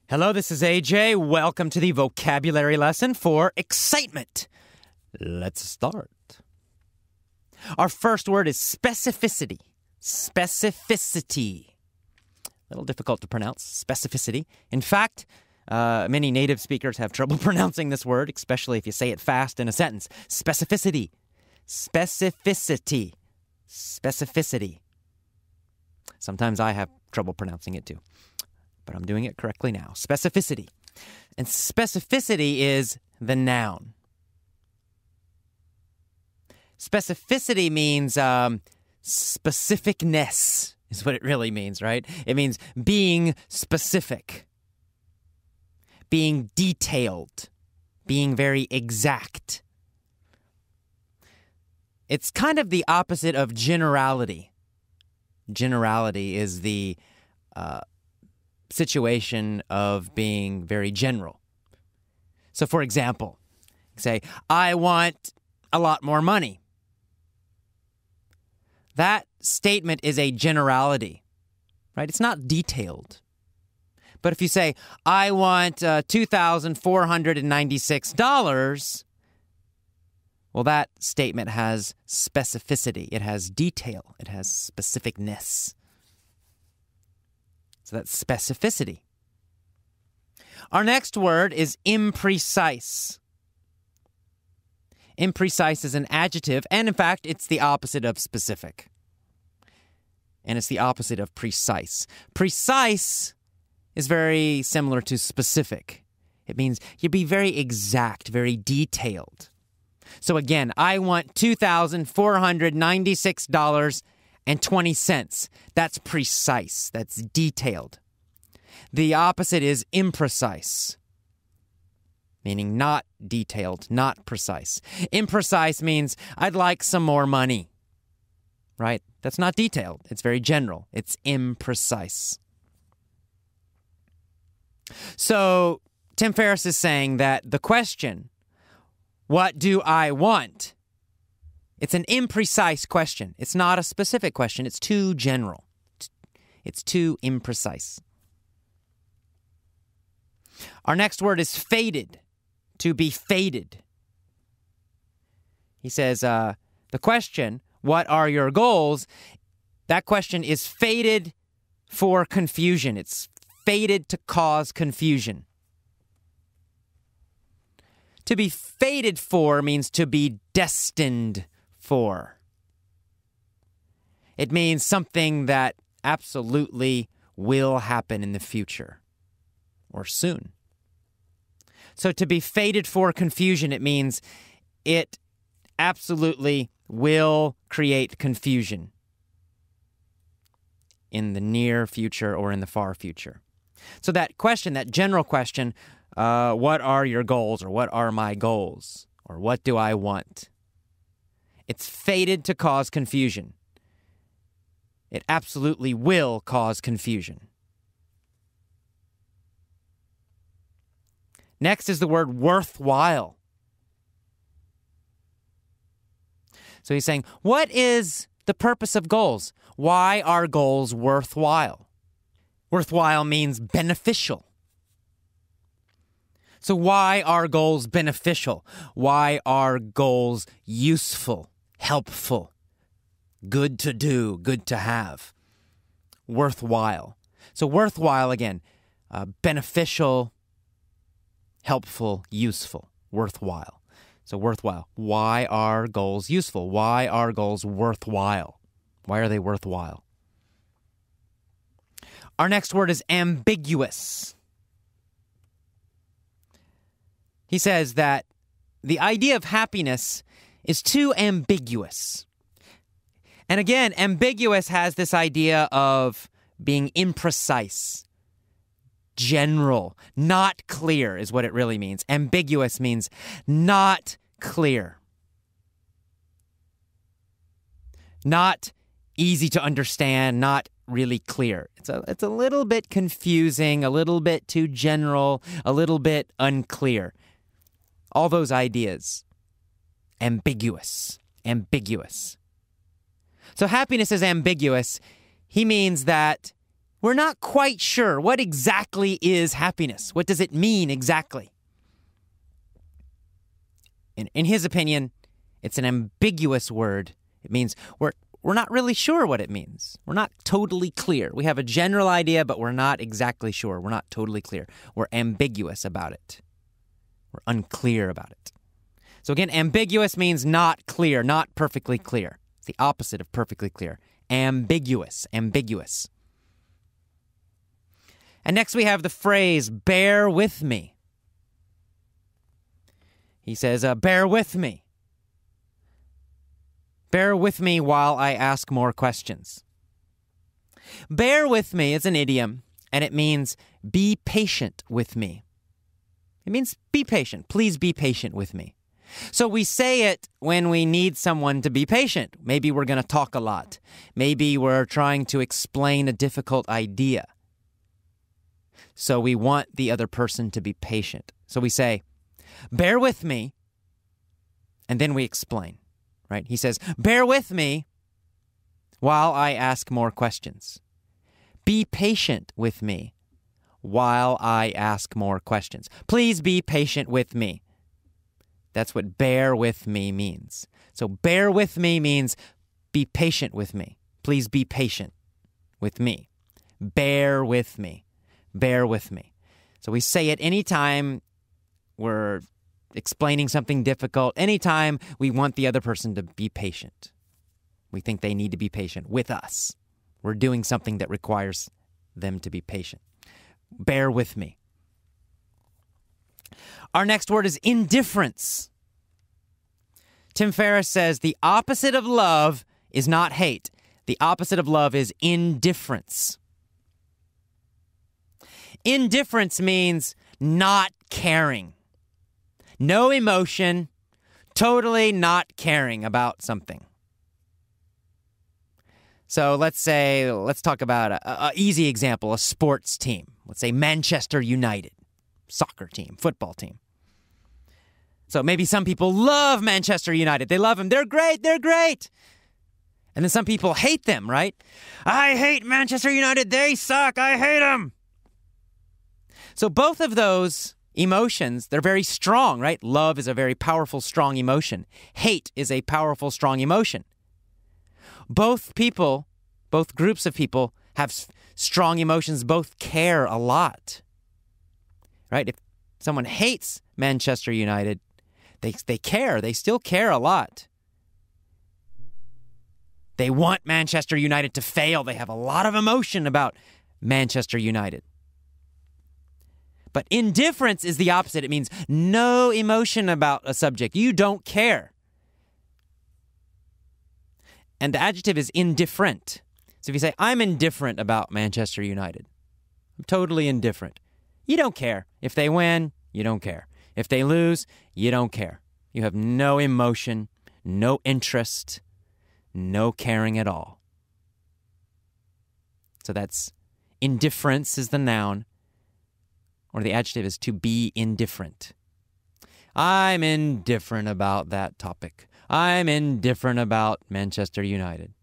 Hello, this is AJ. Welcome to the vocabulary lesson for excitement. Let's start. Our first word is specificity. Specificity. A little difficult to pronounce, specificity. In fact, many native speakers have trouble pronouncing this word, especially if you say it fast in a sentence. Specificity. Specificity. Specificity. Sometimes I have trouble pronouncing it too, but I'm doing it correctly now. Specificity. And specificity is the noun. Specificity means specificness is what it really means, right? It means being specific, being detailed, being very exact. It's kind of the opposite of generality. Generality is the situation of being very general. So, for example, say, I want a lot more money. That statement is a generality, right? It's not detailed. But if you say, I want $2,496, well, that statement has specificity. It has detail. It has specificness. So that's specificity. Our next word is imprecise. Imprecise is an adjective, and in fact, it's the opposite of specific. And it's the opposite of precise. Precise is very similar to specific. It means you be very exact, very detailed. So again, I want $2,496.20. That's precise. That's detailed. The opposite is imprecise, meaning not detailed, not precise. Imprecise means I'd like some more money, right? That's not detailed. It's very general. It's imprecise. So Tim Ferriss is saying that the question, what do I want? It's an imprecise question. It's not a specific question. It's too general. It's too imprecise. Our next word is faded. To be faded. He says, the question, what are your goals? That question is faded for confusion. It's faded to cause confusion. To be fated for means to be destined for. It means something that absolutely will happen in the future or soon. So to be fated for confusion, it means it absolutely will create confusion in the near future or in the far future. So that question, that general question, what are your goals, or what are my goals, or what do I want? It's fated to cause confusion. It absolutely will cause confusion. Next is the word worthwhile. So he's saying, what is the purpose of goals? Why are goals worthwhile? Worthwhile means beneficial. So why are goals beneficial? Why are goals useful, helpful, good to do, good to have? Worthwhile. So worthwhile, again, beneficial, helpful, useful, worthwhile. So worthwhile. Why are goals useful? Why are goals worthwhile? Why are they worthwhile? Our next word is ambiguous. He says that the idea of happiness is too ambiguous. And again, ambiguous has this idea of being imprecise, general, not clear is what it really means. Ambiguous means not clear, not easy to understand, not really clear. It's a little bit confusing, a little bit too general, a little bit unclear. All those ideas. Ambiguous. Ambiguous. So happiness is ambiguous. He means that we're not quite sure what exactly is happiness. What does it mean exactly? In his opinion, it's an ambiguous word. It means we're not really sure what it means. We're not totally clear. We have a general idea, but we're not exactly sure. We're not totally clear. We're ambiguous about it. We're unclear about it. So again, ambiguous means not clear, not perfectly clear. It's the opposite of perfectly clear. Ambiguous, ambiguous. And next we have the phrase, bear with me. He says, bear with me. Bear with me while I ask more questions. Bear with me is an idiom, and it means be patient with me. It means be patient. Please be patient with me. So we say it when we need someone to be patient. Maybe we're going to talk a lot. Maybe we're trying to explain a difficult idea. So we want the other person to be patient. So we say, bear with me, and then we explain, right? He says, bear with me while I ask more questions. Be patient with me while I ask more questions. Please be patient with me. That's what bear with me means. So bear with me means be patient with me. Please be patient with me. Bear with me. Bear with me. So we say it anytime we're explaining something difficult, anytime we want the other person to be patient. We think they need to be patient with us. We're doing something that requires them to be patient. Bear with me. Our next word is indifference. Tim Ferriss says the opposite of love is not hate. The opposite of love is indifference. Indifference means not caring. No emotion, totally not caring about something. So let's talk about an easy example, a sports team. Let's say Manchester United, soccer team, football team. So maybe some people love Manchester United. They love them. They're great. They're great. And then some people hate them, right? I hate Manchester United. They suck. I hate them. So both of those emotions, they're very strong, right? Love is a very powerful, strong emotion. Hate is a powerful, strong emotion. Both groups of people have strong emotions, both care a lot, right? If someone hates Manchester United, they care. They still care a lot. They want Manchester United to fail. They have a lot of emotion about Manchester United. But indifference is the opposite. It means no emotion about a subject. You don't care. And the adjective is indifferent. So if you say, I'm indifferent about Manchester United, I'm totally indifferent. You don't care. If they win, you don't care. If they lose, you don't care. You have no emotion, no interest, no caring at all. So that's indifference is the noun, or the adjective is to be indifferent. I'm indifferent about that topic. I'm indifferent about Manchester United.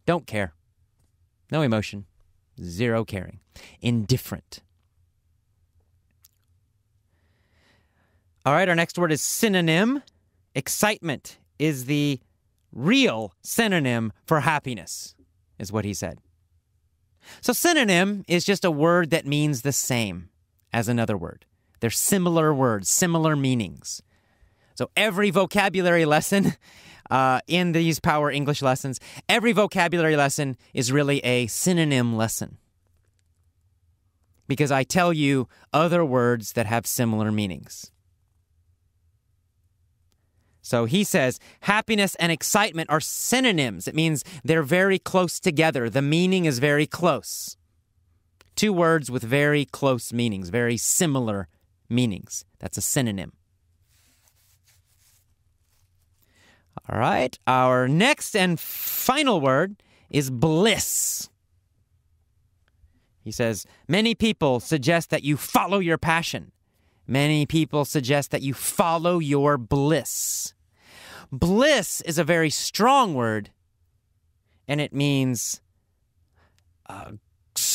Don't care. No emotion. Zero caring. Indifferent. All right, our next word is synonym. Excitement is the real synonym for happiness, is what he said. So synonym is just a word that means the same as another word. They're similar words, similar meanings. So every vocabulary lesson in these Power English lessons, every vocabulary lesson is really a synonym lesson. Because I tell you other words that have similar meanings. So he says happiness and excitement are synonyms. It means they're very close together. The meaning is very close. Two words with very close meanings, very similar meanings. That's a synonym. All right, our next and final word is bliss. He says, many people suggest that you follow your passion. Many people suggest that you follow your bliss. Bliss is a very strong word, and it means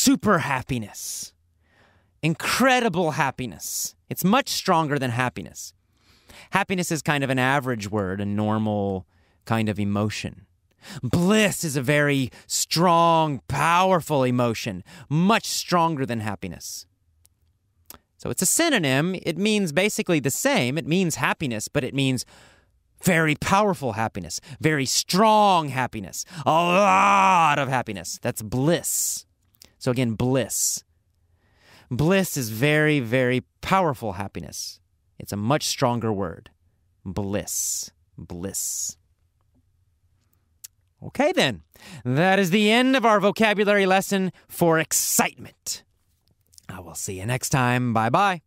super happiness, incredible happiness. It's much stronger than happiness. Happiness is kind of an average word, a normal kind of emotion. Bliss is a very strong, powerful emotion, much stronger than happiness. So it's a synonym. It means basically the same. It means happiness, but it means very powerful happiness, very strong happiness, a lot of happiness. That's bliss. So again, bliss. Bliss is very, very powerful happiness. It's a much stronger word. Bliss. Bliss. Okay, then. That is the end of our vocabulary lesson for excitement. I will see you next time. Bye-bye.